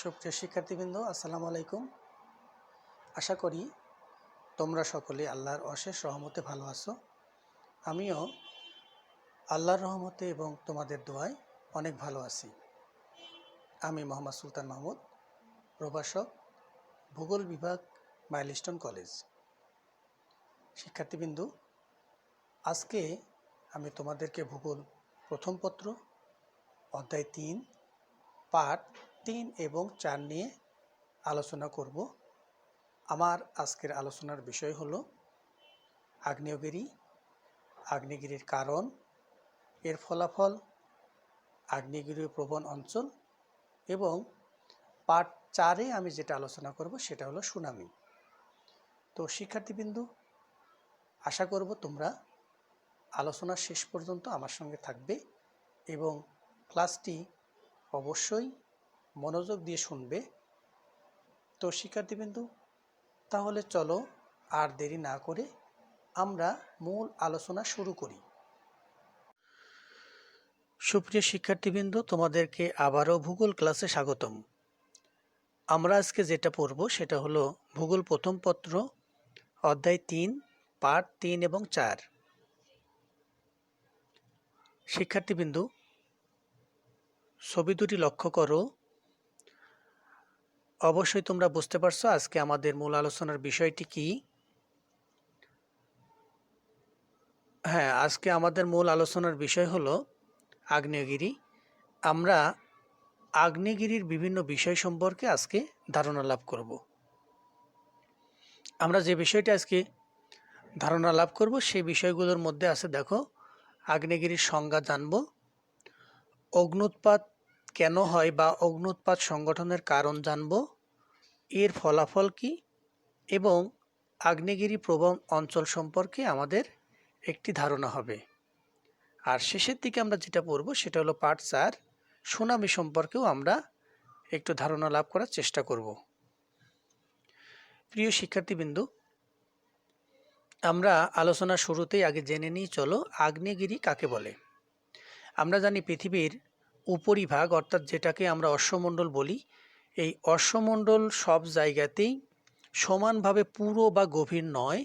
সুপ্রিয় শিক্ষার্থীবৃন্দ, আসসালামু আলাইকুম। আশা করি তোমরা সকলে আল্লাহর অশেষ রহমতে ভালো আছো। আমিও আল্লাহর রহমতে এবং তোমাদের দোয়ায় অনেক ভালো আছি। আমি মোহাম্মদ সুলতান মাহমুদ, প্রভাষক, ভূগোল বিভাগ, মাইলস্টোন কলেজ। শিক্ষার্থীবৃন্দ, আজকে আমি তোমাদেরকে ভূগোল প্রথম পত্র অধ্যায় 3 পাঠ 3 এবং 4 নিয়ে আলোচনা করব। আমার আজকের আলোচনার বিষয় হলো আগ্নেয়গিরি, আগ্নেয়গিরির কারণ, এর ফলাফল, আগ্নেয়গিরির প্রবণ অঞ্চল এবং পার্ট 4-এ আমি যেটা আলোচনা করব সেটা হলো সুনামি। তো শিক্ষার্থীবৃন্দ, আশা করব তোমরা আলোচনার শেষ পর্যন্ত আমার সঙ্গে থাকবে এবং ক্লাসটি অবশ্যই মনোযোগ দিয়ে শুনবে। তো শিক্ষার্থীবৃন্দ, তাহলে চলো আর দেরি না করে আমরা মূল আলোচনা শুরু করি। সুপ্রিয় শিক্ষার্থীবৃন্দ, তোমাদেরকে আবারও ভূগোল ক্লাসে স্বাগতম। আমরা আজকে যেটা পড়ব সেটা হলো ভূগোল প্রথম পত্র অধ্যায় 3 পাঠ 3 এবং 4। শিক্ষার্থীবৃন্দ, ছবি দুটি লক্ষ্য করো। অবশ্যই তোমরা বুঝতে পারছো আজকে আমাদের মূল আলোচনার বিষয়টি কি। হ্যাঁ, আজকে আমাদের মূল আলোচনার বিষয় হলো আগ্নেয়গিরি। আমরা আগ্নেয়গিরির বিভিন্ন বিষয় সম্পর্কে আজকে ধারণা লাভ করব। আমরা যে বিষয়টা আজকে ধারণা লাভ করব সেই বিষয়গুলোর মধ্যে আছে, দেখো, আগ্নেয়গিরির সংজ্ঞা জানব, অগ্ন্যুৎপাত কেন হয় বা অগ্ন্যুৎপাত সংগঠনের কারণ জানব, এর ফলাফল কি এবং আগ্নেয়গিরি প্রবণ অঞ্চল সম্পর্কে আমাদের একটি ধারণা হবে। আর শেষের দিকে আমরা যেটা পড়ব সেটা হলো পার্ট 4, সুনামি সম্পর্কেও আমরা একটু ধারণা লাভ করার চেষ্টা করব। প্রিয় শিক্ষার্থীবৃন্দ, আমরা আলোচনা শুরুতেই আগে জেনে নিই, চলো আগ্নেয়গিরি কাকে বলে। আমরা জানি পৃথিবীর উপরিভাগ অর্থাৎ যেটাকে আমরা অশ্বমণ্ডল বলি, এই অশ্বমণ্ডল সব জায়গাতেই সমানভাবে পুরো বা গভীর নয়।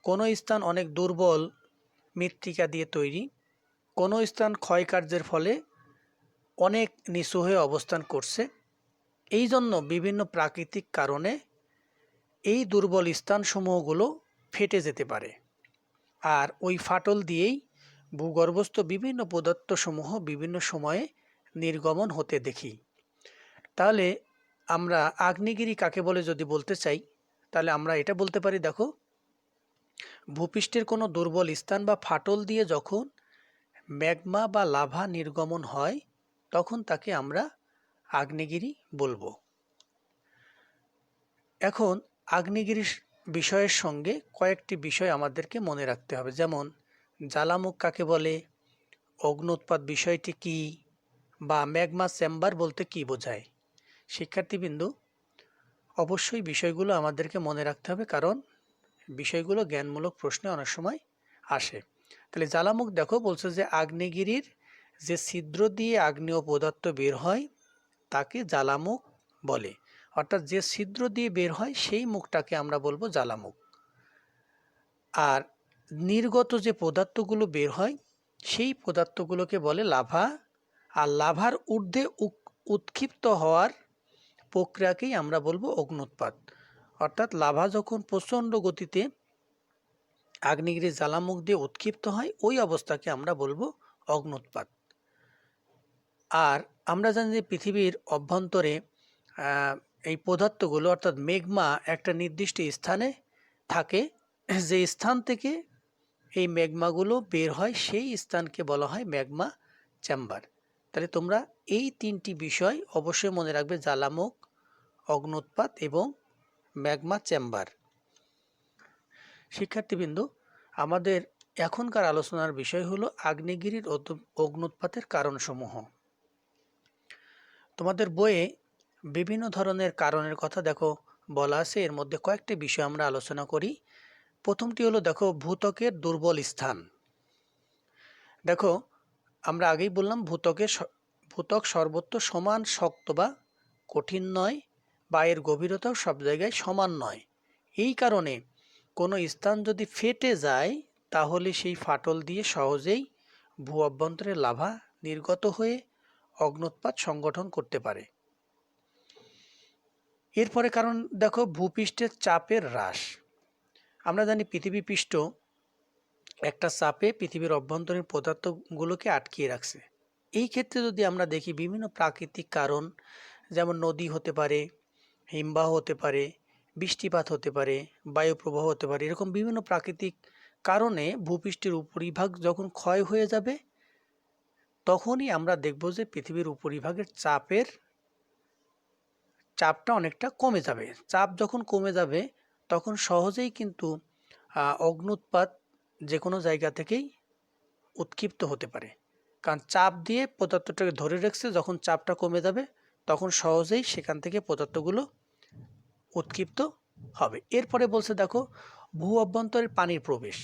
কোনো স্থান অনেক দুর্বল মৃত্তিকা দিয়ে তৈরি, কোনো স্থান ক্ষয়কার্যের ফলে অনেক নিচু হয়ে অবস্থান করছে। এই জন্য বিভিন্ন প্রাকৃতিক কারণে এই দুর্বল স্থানসমূহগুলো ফেটে যেতে পারে, আর ওই ফাটল দিয়েই ভূগর্ভস্থ বিভিন্ন পদার্থসমূহ বিভিন্ন সময়ে নির্গমন হতে দেখি। তাহলে আমরা আগ্নেয়গিরি কাকে বলে যদি বলতে চাই, তাহলে আমরা এটা বলতে পারি, দেখো, ভূপৃষ্ঠের কোনো দুর্বল স্থান বা ফাটল দিয়ে যখন ম্যাগমা বা লাভা নির্গমন হয় তখন তাকে আমরা আগ্নেয়গিরি বলবো। এখন আগ্নেয়গিরির বিষয়ের সঙ্গে কয়েকটি বিষয় আমাদেরকে মনে রাখতে হবে, যেমন জ্বালামুখ কাকে বলে, অগ্ন্যুৎপাত বিষয়টি কি, বা ম্যাগমা চেম্বার বলতে কি বোঝায়। শিক্ষার্থীবৃন্দ, অবশ্যই বিষয়গুলো আমাদেরকে মনে রাখতে হবে, কারণ বিষয়গুলো জ্ঞানমূলক প্রশ্নে অনেক সময় আসে। তাহলে জ্বালামুখ দেখো, বলছে যে আগ্নেয়গিরির যে ছিদ্র দিয়ে আগ্নেয় পদার্থ বের হয় তাকে জ্বালামুখ বলে, অর্থাৎ যে ছিদ্র দিয়ে বের হয় সেই মুখটাকে আমরা বলবো জ্বালামুখ। আর নির্গত যে পদার্থগুলো বের হয় সেই পদার্থগুলোকে বলে লাভা। আর লাভার ঊর্ধ্বে উৎক্ষিপ্ত হওয়ার প্রক্রিয়াকেই আমরা বলবো অগ্ন্যুৎপাত। অর্থাৎ লাভা যখন প্রচণ্ড গতিতে আগ্নেয়গিরির জ্বালামুখ দিয়ে উৎক্ষিপ্ত হয় ওই অবস্থাকে আমরা বলবো অগ্ন্যুৎপাত। আর আমরা জানি যে পৃথিবীর অভ্যন্তরে এই পদার্থগুলো অর্থাৎ ম্যাগমা একটা নির্দিষ্ট স্থানে থাকে, যে স্থান থেকে এই ম্যাগমাগুলো বের হয় সেই স্থানকে বলা হয় ম্যাগমা চেম্বার। তাহলে তোমরা এই তিনটি বিষয় অবশ্যই মনে রাখবে, জ্বালামুখ, অগ্ন্যুৎপাত এবং ম্যাগমা চেম্বার। শিক্ষার্থীবৃন্দ, আমাদের এখনকার আলোচনার বিষয় হলো আগ্নেয়গিরির অগ্ন্যুৎপাতের কারণসমূহ। তোমাদের বইয়ে বিভিন্ন ধরনের কারণের কথা দেখো বলা আছে, এর মধ্যে কয়েকটি বিষয় আমরা আলোচনা করি। প্রথমটি হলো, দেখো, ভূত্বকের দুর্বল স্থান। দেখো, আমরা আগেই বললাম ভূত্বক সর্বত্র সমান শক্ত বা কঠিন নয় বা এর গভীরতাও সব জায়গায় সমান নয়। এই কারণে কোনো স্থান যদি ফেটে যায় তাহলে সেই ফাটল দিয়ে সহজেই ভূ অভ্যন্তরে লাভা নির্গত হয়ে অগ্ন্যুৎপাত সংগঠন করতে পারে। এরপরে কারণ দেখো ভূপৃষ্ঠের চাপের হ্রাস। আমরা জানি পৃথিবী পৃষ্ঠ একটা চাপে পৃথিবীর অভ্যন্তরীণ পদার্থগুলোকে আটকিয়ে রাখছে। এই ক্ষেত্রে যদি আমরা দেখি বিভিন্ন প্রাকৃতিক কারণ, যেমন নদী হতে পারে, হিমবাহ হতে পারে, বৃষ্টিপাত হতে পারে, বায়ুপ্রবাহ হতে পারে, এরকম বিভিন্ন প্রাকৃতিক কারণে ভূপৃষ্ঠের উপরিভাগ যখন ক্ষয় হয়ে যাবে তখনই আমরা দেখব যে পৃথিবীর উপরিভাগের চাপটা অনেকটা কমে যাবে। চাপ যখন কমে যাবে তখন সহজেই কিন্তু অগ্ন্যুৎপাত যে কোনো জায়গা থেকেই উৎক্ষিপ্ত হতে পারে, কারণ চাপ দিয়ে পদার্থটাকে ধরে রাখছে। যখন চাপটা কমে যাবে তখন সহজেই সেখান থেকে পদার্থগুলো উৎক্ষিপ্ত হবে। এরপরে বলছে দেখো ভূ অভ্যন্তরের পানির প্রবেশ।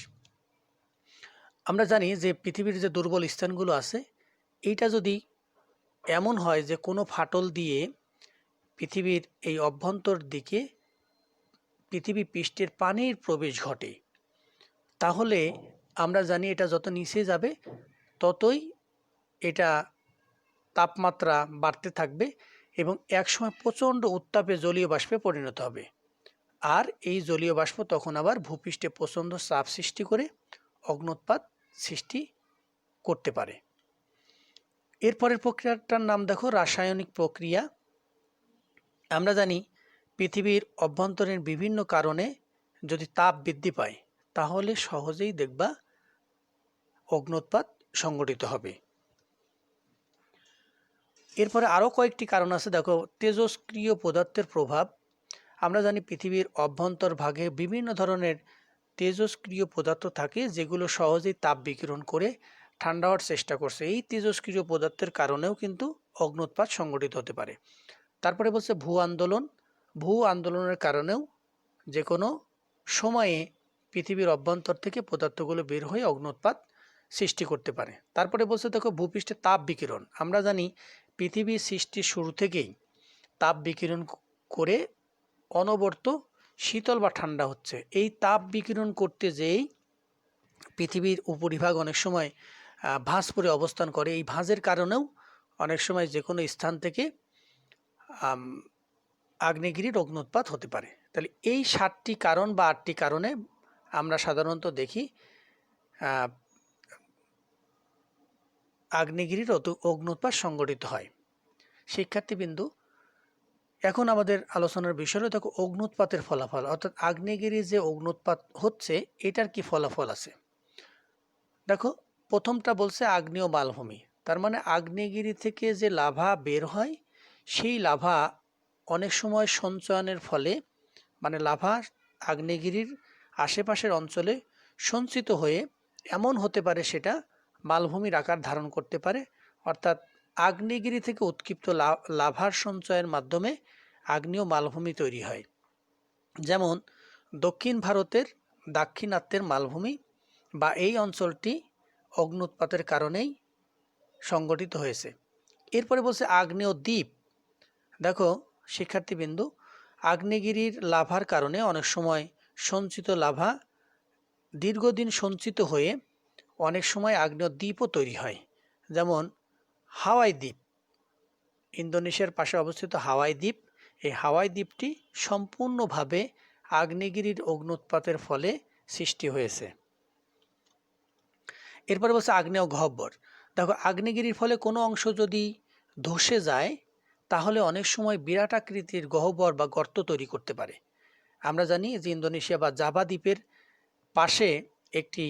আমরা জানি যে পৃথিবীর যে দুর্বল স্থানগুলো আছে এইটা যদি এমন হয় যে কোনো ফাটল দিয়ে পৃথিবীর এই অভ্যন্তর দিকে পৃথিবী পৃষ্ঠের পানির প্রবেশ ঘটে, তাহলে আমরা জানি এটা যত নিচে যাবে ততই এটা তাপমাত্রা বাড়তে থাকবে এবং একসময় প্রচণ্ড উত্তাপে জলীয় বাষ্পে পরিণত হবে। আর এই জলীয় বাষ্প তখন আবার ভূপৃষ্ঠে প্রচণ্ড চাপ সৃষ্টি করে অগ্ন্যুৎপাত সৃষ্টি করতে পারে। এরপরের প্রক্রিয়াটার নাম দেখো রাসায়নিক প্রক্রিয়া। আমরা জানি পৃথিবীর অভ্যন্তরীণ বিভিন্ন কারণে যদি তাপ বৃদ্ধি পায় তাহলে সহজেই দেখবা অগ্ন্যুৎপাত সংঘটিত হবে। এরপরে আরও কয়েকটি কারণ আছে দেখো তেজস্ক্রিয় পদার্থের প্রভাব। আমরা জানি পৃথিবীর অভ্যন্তরভাগে বিভিন্ন ধরনের তেজস্ক্রিয় পদার্থ থাকে যেগুলো সহজেই তাপ বিকিরণ করে ঠান্ডা হওয়ার চেষ্টা করছে। এই তেজস্ক্রিয় পদার্থের কারণেও কিন্তু অগ্ন্যুৎপাত সংঘটিত হতে পারে। তারপরে বলছে ভূ আন্দোলনের কারণেও যে কোনো সময়ে পৃথিবীর অভ্যন্তর থেকে পদার্থগুলো বের হয়ে অগ্ন্যুৎপাত সৃষ্টি করতে পারে। তারপরে বলছে দেখো ভূপৃষ্ঠে তাপ বিকিরণ। আমরা জানি পৃথিবীর সৃষ্টির শুরু থেকেই তাপ বিকিরণ করে অনবরত শীতল বা ঠান্ডা হচ্ছে। এই তাপ বিকিরণ করতে যেই পৃথিবীর উপরিভাগ অনেক সময় ভাঁজ পড়ে অবস্থান করে। এই ভাঁজের কারণেও অনেক সময় যে কোনো স্থান থেকে আগ্নেয়গিরির অগ্ন্যুৎপাত হতে পারে। তাহলে এই 7টি কারণ বা 8টি কারণে আমরা সাধারণত দেখি আগ্নেয়গিরির অগ্ন্যুৎপাত সংঘটিত হয়। শিক্ষার্থীবৃন্দু, এখন আমাদের আলোচনার বিষয় হলো দেখো অগ্ন্যুৎপাতের ফলাফল, অর্থাৎ আগ্নেয়গিরির যে অগ্ন্যুৎপাত হচ্ছে এটার কি ফলাফল আছে। দেখো প্রথমটা বলছে আগ্নেয় মালভূমি, তার মানে আগ্নেয়গিরি থেকে যে লাভা বের হয় সেই লাভা অনেক সময় সঞ্চয়নের ফলে, মানে লাভা আগ্নেয়গিরির আশেপাশের অঞ্চলে সঞ্চিত হয়ে এমন হতে পারে সেটা মালভূমির আকার ধারণ করতে পারে। অর্থাৎ আগ্নেয়গিরি থেকে উৎক্ষিপ্ত লাভার সঞ্চয়ের মাধ্যমে আগ্নেয় মালভূমি তৈরি হয়। যেমন দক্ষিণ ভারতের দাক্ষিণাত্যের মালভূমি বা এই অঞ্চলটি অগ্ন্যুৎপাতের কারণেই সংগঠিত হয়েছে। এরপরে বলছে আগ্নেয় দ্বীপ। দেখো শিক্ষার্থীবৃন্দু, আগ্নেয়গিরির লাভার কারণে অনেক সময় সঞ্চিত লাভা দীর্ঘদিন সঞ্চিত হয়ে অনেক সময় আগ্নেয় দ্বীপও তৈরি হয়। যেমন হাওয়াই দ্বীপ, ইন্দোনেশিয়ার পাশে অবস্থিত হাওয়াই দ্বীপ। এই হাওয়াই দ্বীপটি সম্পূর্ণভাবে আগ্নেয়গিরির অগ্ন্যুৎপাতের ফলে সৃষ্টি হয়েছে। এরপরে বলছে আগ্নেয় গহ্বর। দেখো আগ্নেয়গিরির ফলে কোনো অংশ যদি ধসে যায় তাহলে অনেক সময় বিরাট আকৃতির গহ্বর বা গর্ত তৈরি করতে পারে। আমরা জানি যে ইন্দোনেশিয়া বা জাভা দ্বীপের পাশে একটি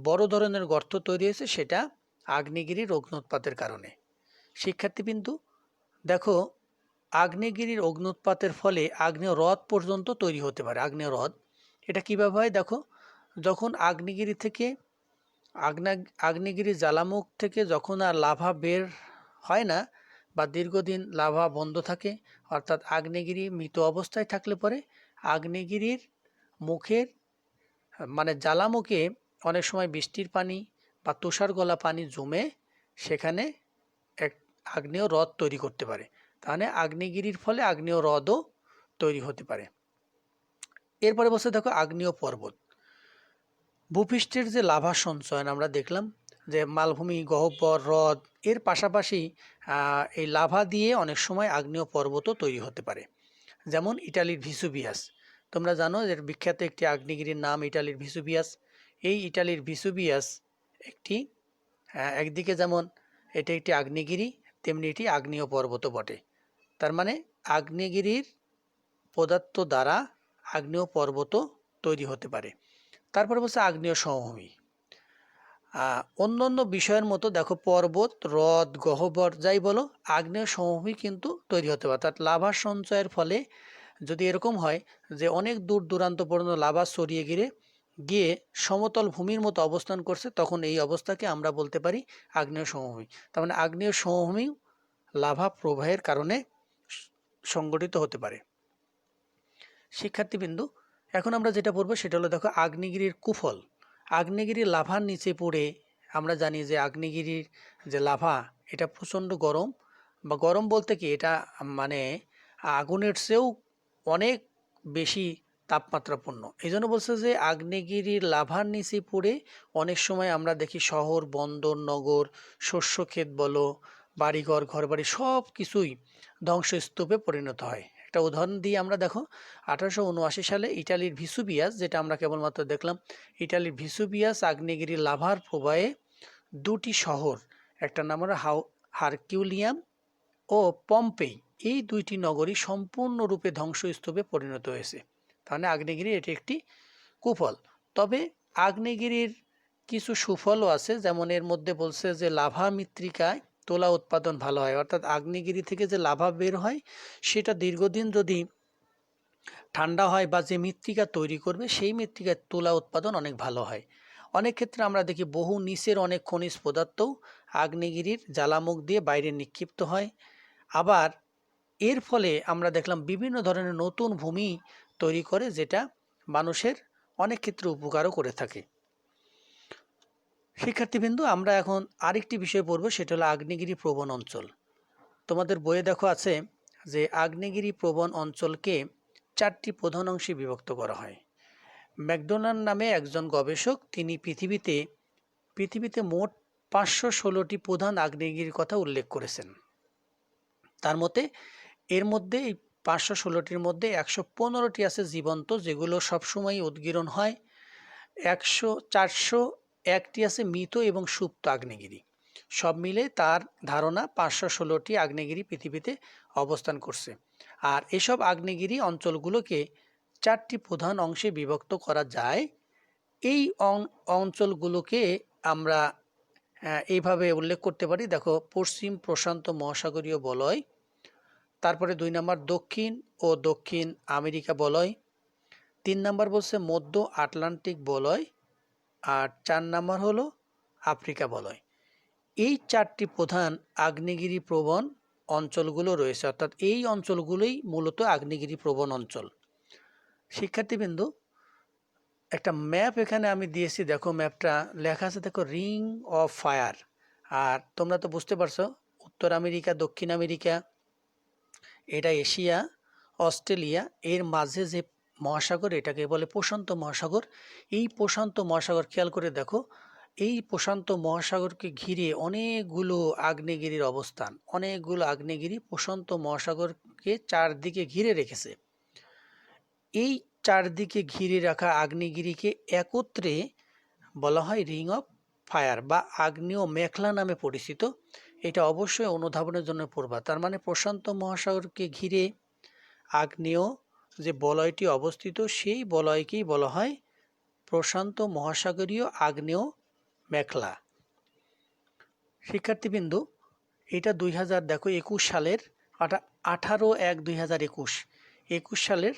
বড় ধরনের গর্ত তৈরি হয়েছে, সেটা আগ্নেয়গিরির অগ্ন্যুৎপাতের কারণে। শিক্ষার্থীবৃন্দু দেখো আগ্নেয়গিরির অগ্ন্যুৎপাতের ফলে আগ্নেয় হ্রদ পর্যন্ত তৈরি হতে পারে। আগ্নেয় হ্রদ এটা কীভাবে হয় দেখো, যখন আগ্নেয়গিরি থেকে আগ্নেয়গিরি জ্বালামুখ থেকে যখন আর লাভা বের হয় না বা দীর্ঘদিন লাভা বন্ধ থাকে, অর্থাৎ আগ্নেয়গিরি মৃত অবস্থায় থাকলে পরে আগ্নেয়গিরির মুখের মানে জ্বালামুখে অনেক সময় বৃষ্টির পানি বা তুষার গলা পানি জমে সেখানে এক আগ্নেয় হ্রদ তৈরি করতে পারে। তাহলে আগ্নেয়গিরির ফলে আগ্নেয় হ্রদও তৈরি হতে পারে। এরপরে বলছে দেখো আগ্নেয় পর্বত। ভূপৃষ্ঠের যে লাভা সঞ্চয়ন আমরা দেখলাম যে মালভূমি, গহ্বর, হ্রদ এর পাশাপাশি এই লাভা দিয়ে অনেক সময় আগ্নেয় পর্বতও তৈরি হতে পারে। যেমন ইটালির ভিসুভিয়াস, তোমরা জানো এর বিখ্যাত একটি আগ্নেয়গিরির নাম ইটালির ভিসুভিয়াস। এই ইটালির ভিসুভিয়াস একটি একদিকে যেমন এটি একটি আগ্নেয়গিরি, তেমনি এটি আগ্নেয় পর্বতও বটে। তার মানে আগ্নেয়গিরির পদার্থ দ্বারা আগ্নেয় পর্বতও তৈরি হতে পারে। তারপরে বলছে আগ্নেয় সমভূমি। অন্যান্য বিষয়ের মতো দেখো পর্বত, হ্রদ, গহ্বর যাই বলো, আগ্নেয় সমভূমি কিন্তু তৈরি হতে পারে। অর্থাৎ লাভা সঞ্চয়ের ফলে যদি এরকম হয় যে অনেক দূর দূরান্ত পর্যন্ত লাভা ছড়িয়ে গিয়ে সমতল ভূমির মতো অবস্থান করছে, তখন এই অবস্থাকে আমরা বলতে পারি আগ্নেয় সমভূমি। তার মানে আগ্নেয় সমভূমি লাভা প্রবাহের কারণে সংগঠিত হতে পারে। শিক্ষার্থীবৃন্দু, এখন আমরা যেটা পড়বো সেটা হলো দেখো আগ্নেয়গিরির কুফল। আগ্নেয়গিরির লাভার নিচে পড়ে আমরা জানি যে আগ্নেয়গিরির যে লাভা এটা প্রচণ্ড গরম, বা গরম বলতে কি এটা মানে আগুনের চেয়েও অনেক বেশি তাপমাত্রাপূর্ণ। এই জন্য বলছে যে আগ্নেয়গিরির লাভার নিচে পড়ে অনেক সময় আমরা দেখি শহর, বন্দর, নগর, শস্য ক্ষেত বলো, বাড়িঘর, ঘরবাড়ি সব কিছুই ধ্বংসস্তূপে পরিণত হয়। একটা উদাহরণ দিয়ে আমরা দেখো 1879 সালে ইটালির ভিসুভিয়াস, যেটা আমরা কেবলমাত্র দেখলাম, ইটালির ভিসুভিয়াস আগ্নেয়গিরির লাভার প্রবাহে দুটি শহর, একটা নাম হলো হারকিউলিয়াম ও পম্পেই, এই দুইটি নগরী সম্পূর্ণরূপে ধ্বংসস্তূপে পরিণত হয়েছে। তাহলে আগ্নেয়গিরি এটি একটি কুফল। তবে আগ্নেয়গিরির কিছু সুফলও আছে, যেমন এর মধ্যে বলছে যে লাভা মৃত্তিকায় তুলা উৎপাদন ভালো হয়। অর্থাৎ আগ্নেয়গিরি থেকে যে লাভা বের হয় সেটা দীর্ঘদিন যদি ঠান্ডা হয় বা যে মৃত্তিকা তৈরি করবে সেই মৃত্তিকায় তুলা উৎপাদন অনেক ভালো হয়। অনেক ক্ষেত্রে আমরা দেখি বহু নিচের অনেক খনিজ পদার্থও আগ্নেয়গিরির জ্বালামুখ দিয়ে বাইরে নিক্ষিপ্ত হয়। আবার এর ফলে আমরা দেখলাম বিভিন্ন ধরনের নতুন ভূমি তৈরি করে, যেটা মানুষের অনেক ক্ষেত্রে উপকারও করে থাকে। শিক্ষার্থীবৃন্দু, আমরা এখন আরেকটি বিষয় পড়ব, সেটা হলো আগ্নেয়গিরি প্রবণ অঞ্চল। তোমাদের বইয়ে দেখো আছে যে আগ্নেয়গিরি প্রবণ অঞ্চলকে 4টি প্রধান অংশে বিভক্ত করা হয়। ম্যাকডোনাল্ড নামে একজন গবেষক তিনি পৃথিবীতে মোট 516টি প্রধান আগ্নেয়গিরির কথা উল্লেখ করেছেন। তার মতে এর মধ্যে এই 516টির মধ্যে 115টি আছে জীবন্ত, যেগুলো সবসময় উদ্গীরণ হয়। 401টি আছে মৃত এবং সুপ্ত আগ্নেয়গিরি। সব মিলে তার ধারণা 516টি আগ্নেয়গিরি পৃথিবীতে অবস্থান করছে। আর এসব আগ্নেয়গিরি অঞ্চলগুলোকে 4টি প্রধান অংশে বিভক্ত করা যায়। এই অঞ্চলগুলোকে আমরা এইভাবে উল্লেখ করতে পারি। দেখো, পশ্চিম প্রশান্ত মহাসাগরীয় বলয়, তারপরে 2 নম্বর দক্ষিণ ও দক্ষিণ আমেরিকা বলয়, 3 নম্বর বলছে মধ্য আটলান্টিক বলয়, আর 4 নম্বর হলো আফ্রিকা বলয়। এই 4টি প্রধান আগ্নেয়গিরি প্রবণ অঞ্চলগুলো রয়েছে। অর্থাৎ এই অঞ্চলগুলোই মূলত আগ্নেয়গিরি প্রবণ অঞ্চল। শিক্ষার্থীবৃন্দু, একটা ম্যাপ এখানে আমি দিয়েছি, দেখো ম্যাপটা লেখা আছে, দেখো রিং অফ ফায়ার। আর তোমরা তো বুঝতে পারছো উত্তর আমেরিকা, দক্ষিণ আমেরিকা, এটা এশিয়া, অস্ট্রেলিয়া, এর মাঝে যে মহাসাগর এটাকে বলে প্রশান্ত মহাসাগর। এই প্রশান্ত মহাসাগর খেয়াল করে দেখো, এই প্রশান্ত মহাসাগরকে ঘিরে অনেকগুলো আগ্নেয়গিরির অবস্থান। অনেকগুলো আগ্নেয়গিরি প্রশান্ত মহাসাগরকে চারদিকে ঘিরে রেখেছে। এই চারদিকে ঘিরে রাখা আগ্নেয়গিরিকে একত্রে বলা হয় রিং অফ ফায়ার বা আগ্নেয় মেখলা নামে পরিচিত। এটা অবশ্যই অনুধাবনের জন্য পড়বা। তার মানে প্রশান্ত মহাসাগরকে ঘিরে আগ্নেয় যে বলয়টি অবস্থিত, সেই বলয়কেই বলা হয় প্রশান্ত মহাসাগরীয় আগ্নেয় মেখলা। শিক্ষার্থীবৃন্দু, এটা 21 সালের 18/1/2021 সালের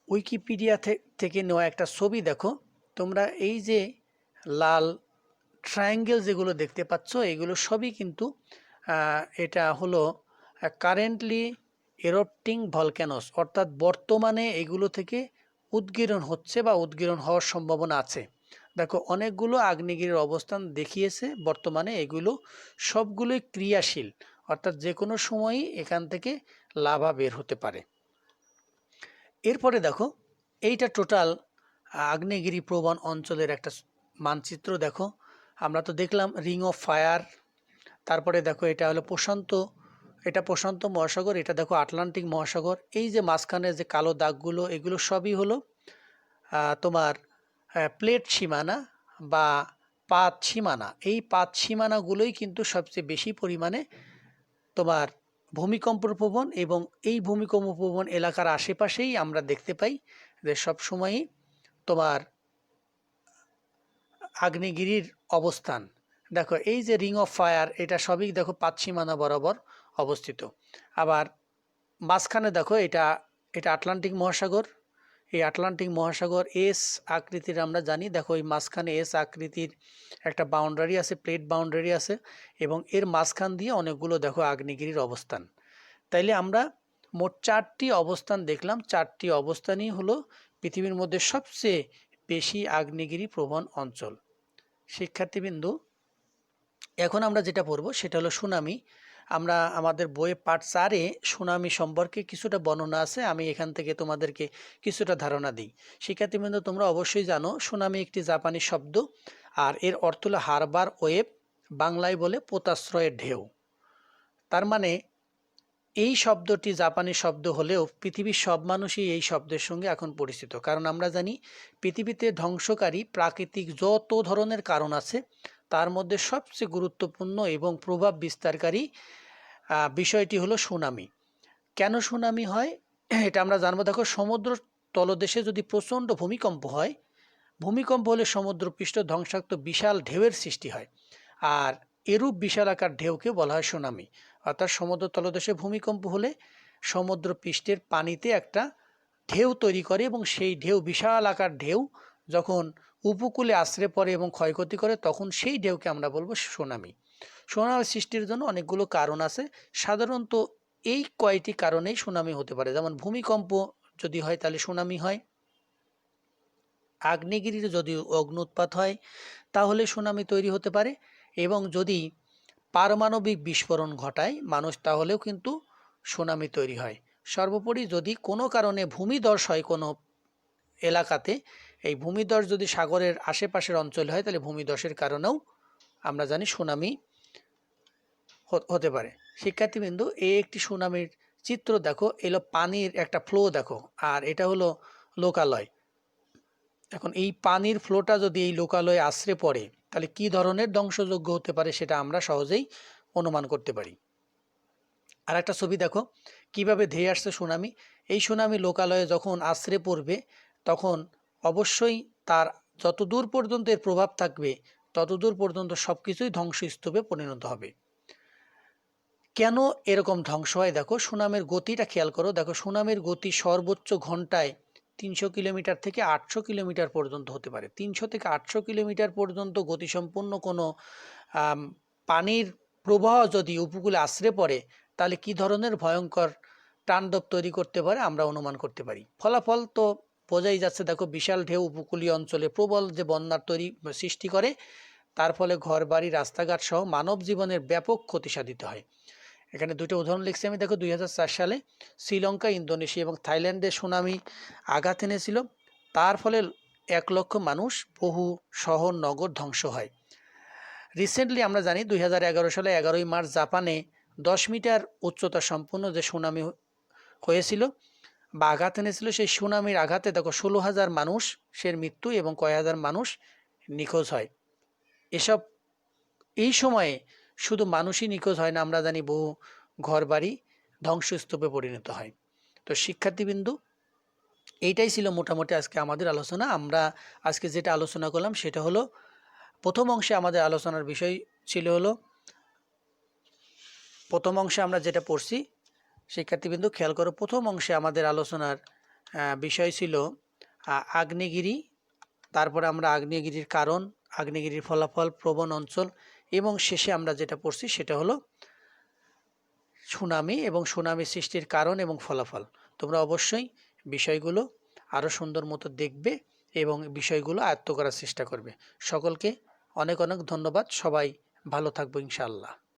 উইকিপিডিয়া থেকে নেওয়া একটা ছবি। দেখো তোমরা, এই যে লাল ট্রায়াঙ্গেল যেগুলো দেখতে পাচ্ছ, এগুলো সবই কিন্তু এটা হলো কারেন্টলি এরপ্টিং ভলক্যানোস, অর্থাৎ বর্তমানে এগুলো থেকে উদ্গীরণ হচ্ছে বা উদ্গীরণ হওয়ার সম্ভাবনা আছে। দেখো অনেকগুলো আগ্নেয়গিরির অবস্থান দেখিয়েছে বর্তমানে, এগুলো সবগুলোই ক্রিয়াশীল, অর্থাৎ যে কোনো সময়ই এখান থেকে লাভা বের হতে পারে। এরপরে দেখো এইটা টোটাল আগ্নেয়গিরি প্রবণ অঞ্চলের একটা মানচিত্র। দেখো আমরা তো দেখলাম রিং অফ ফায়ার, তারপরে দেখো এটা হলো প্রশান্ত মহাসাগর, এটা দেখো আটলান্টিক মহাসাগর। এই যে মাঝখানে যে কালো দাগগুলো, এগুলো সবই হলো তোমার প্লেট সীমানা বা পাত সীমানা। এই পাত সীমানাগুলোই কিন্তু সবচেয়ে বেশি পরিমাণে তোমার ভূমিকম্প প্রবণ, এবং এই ভূমিকম্প প্রবণ এলাকার আশেপাশেই আমরা দেখতে পাই যে সবসময়ই তোমার আগ্নেয়গিরির অবস্থান। দেখো এই যে রিং অফ ফায়ার, এটা সবই দেখো পাত সীমানা বরাবর অবস্থিত। আবার মাঝখানে দেখো এটা আটলান্টিক মহাসাগর। এই আটলান্টিক মহাসাগর এস আকৃতির আমরা জানি। দেখো এই মাঝখানে এস আকৃতির একটা বাউন্ডারি আছে, প্লেট বাউন্ডারি আছে, এবং এর মাঝখান দিয়ে অনেকগুলো দেখো আগ্নেয়গিরির অবস্থান। তাইলে আমরা মোট 4টি অবস্থান দেখলাম। 4টি অবস্থানই হলো পৃথিবীর মধ্যে সবচেয়ে বেশি আগ্নেয়গিরি প্রবণ অঞ্চল। শিক্ষার্থীবৃন্দু, এখন আমরা যেটা পড়ব সেটা হলো সুনামি। আমরা আমাদের বইয়ে পার্ট 4-এ সুনামি সম্পর্কে কিছুটা বর্ণনা আছে, আমি এখান থেকে তোমাদেরকে কিছুটা ধারণা দিই। শিক্ষার্থীবৃন্দু, তোমরা অবশ্যই জানো সুনামি একটি জাপানি শব্দ, আর এর অর্থ হলো হারবার ওয়েভ, বাংলায় বলে পোতাশ্রয়ের ঢেউ। তার মানে এই শব্দটি জাপানি শব্দ হলেও পৃথিবীর সব মানুষই এই শব্দের সঙ্গে এখন পরিচিত। কারণ আমরা জানি পৃথিবীতে ধ্বংসকারী প্রাকৃতিক যত ধরনের কারণ আছে তার মধ্যে সবচেয়ে গুরুত্বপূর্ণ এবং প্রভাব বিস্তারকারী বিষয়টি হলো সুনামি। কেন সুনামি হয় এটা আমরা জানবো। দেখো সমুদ্র তলদেশে যদি প্রচণ্ড ভূমিকম্প হয়, ভূমিকম্প হলে সমুদ্রপৃষ্ঠ ধ্বংসাত্মক বিশাল ঢেউয়ের সৃষ্টি হয়, আর এরূপ বিশাল আকার ঢেউকে বলা হয় সুনামি। অর্থাৎ সমুদ্র তলদেশে ভূমিকম্প হলে সমুদ্র পৃষ্ঠের পানিতে একটা ঢেউ তৈরি করে, এবং সেই ঢেউ বিশাল আকার ঢেউ যখন উপকূলে আশ্রে পড়ে এবং ক্ষয়ক্ষতি করে, তখন সেই ঢেউকে আমরা বলবো সুনামি। সুনামি সৃষ্টির জন্য অনেকগুলো কারণ আছে। সাধারণত এই কয়টি কারণেই সুনামি হতে পারে। যেমন ভূমিকম্প যদি হয় তাহলে সুনামি হয়, আগ্নেয়গিরির যদি অগ্নুৎপাত হয় তাহলে সুনামি তৈরি হতে পারে, এবং যদি পারমাণবিক বিস্ফোরণ ঘটায় মানুষ তাহলেও কিন্তু সুনামি তৈরি হয়। সর্বোপরি যদি কোনো কারণে ভূমিধস হয় কোনো এলাকাতে, এই ভূমিধস যদি সাগরের আশেপাশের অঞ্চল হয় তাহলে ভূমিধসের কারণেও আমরা জানি সুনামি হতে পারে। শিক্ষার্থীবৃন্দু, এই একটি সুনামির চিত্র দেখো, এলো পানির একটা ফ্লো দেখো, আর এটা হলো লোকালয়। এখন এই পানির ফ্লোটা যদি এই লোকালয়ে আশ্রে পড়ে তাহলে কি ধরনের ধ্বংসযজ্ঞ হতে পারে সেটা আমরা সহজেই অনুমান করতে পারি। আর একটা ছবি দেখো কিভাবে ধেয়ে আসছে সুনামি। এই সুনামি লোকালয়ে যখন আশ্রে পড়বে তখন অবশ্যই তার যত দূর পর্যন্ত এর প্রভাব থাকবে ততদূর পর্যন্ত সব কিছুই ধ্বংসস্তূপে পরিণত হবে। কেন এরকম ধ্বংস হয় দেখো সুনামের গতিটা খেয়াল করো। দেখো সুনামের গতি সর্বোচ্চ ঘন্টায় 300 কিলোমিটার থেকে 800 কিলোমিটার পর্যন্ত হতে পারে। 300 থেকে 800 কিলোমিটার পর্যন্ত গতিসম্পন্ন কোনো পানির প্রবাহ যদি উপকূলে আশ্রে পড়ে তাহলে কি ধরনের ভয়ঙ্কর তাণ্ডব তৈরি করতে পারে আমরা অনুমান করতে পারি। ফলাফল তো বোঝাই যাচ্ছে। দেখো বিশাল ঢেউ উপকূলীয় অঞ্চলে প্রবল যে বন্যার সৃষ্টি করে, তার ফলে ঘরবাড়ি রাস্তাঘাট সহ মানব জীবনের ব্যাপক ক্ষতি সাধিত হয়। এখানে দুটো উদাহরণ লিখছি আমি। দেখো 2004 সালে শ্রীলঙ্কা, ইন্দোনেশিয়া এবং থাইল্যান্ডে সুনামি আঘাত এনেছিল। তার ফলে 1 লক্ষ মানুষ, বহু শহর নগর ধ্বংস হয়। রিসেন্টলি আমরা জানি 2011 সালে 11ই মার্চ জাপানে 10 মিটার উচ্চতা সম্পন্ন যে সুনামি হয়েছিল বা আঘাত এনেছিল, সেই সুনামির আঘাতে দেখো 16,000 মানুষের মৃত্যু এবং কয়েক হাজার মানুষ নিখোঁজ হয়। এই সময়ে শুধু মানুষই নিখোঁজ হয় না, আমরা জানি বহু ঘরবাড়ি ধ্বংসস্তূপে পরিণত হয়। তো শিক্ষার্থীবৃন্দু, এইটাই ছিল মোটামুটি আজকে আমাদের আলোচনা। আমরা আজকে যেটা আলোচনা করলাম সেটা হলো প্রথম অংশে আমাদের আলোচনার বিষয় ছিল হলো প্রথম অংশে আমরা যেটা পড়ছি শিক্ষার্থীবৃন্দু খেয়াল করো। প্রথম অংশে আমাদের আলোচনার বিষয় ছিল আগ্নেয়গিরি, তারপরে আমরা আগ্নেয়গিরির কারণ, আগ্নেয়গিরির ফলাফল, প্রবণ অঞ্চল, এবং শেষে আমরা যেটা পড়ছি সেটা হলো সুনামি এবং সুনামি সৃষ্টির কারণ এবং ফলাফল। তোমরা অবশ্যই বিষয়গুলো আরও সুন্দর মতো দেখবে এবং বিষয়গুলো আয়ত্ত করার চেষ্টা করবে। সকলকে অনেক অনেক ধন্যবাদ। সবাই ভালো থাকবো ইনশাআল্লাহ।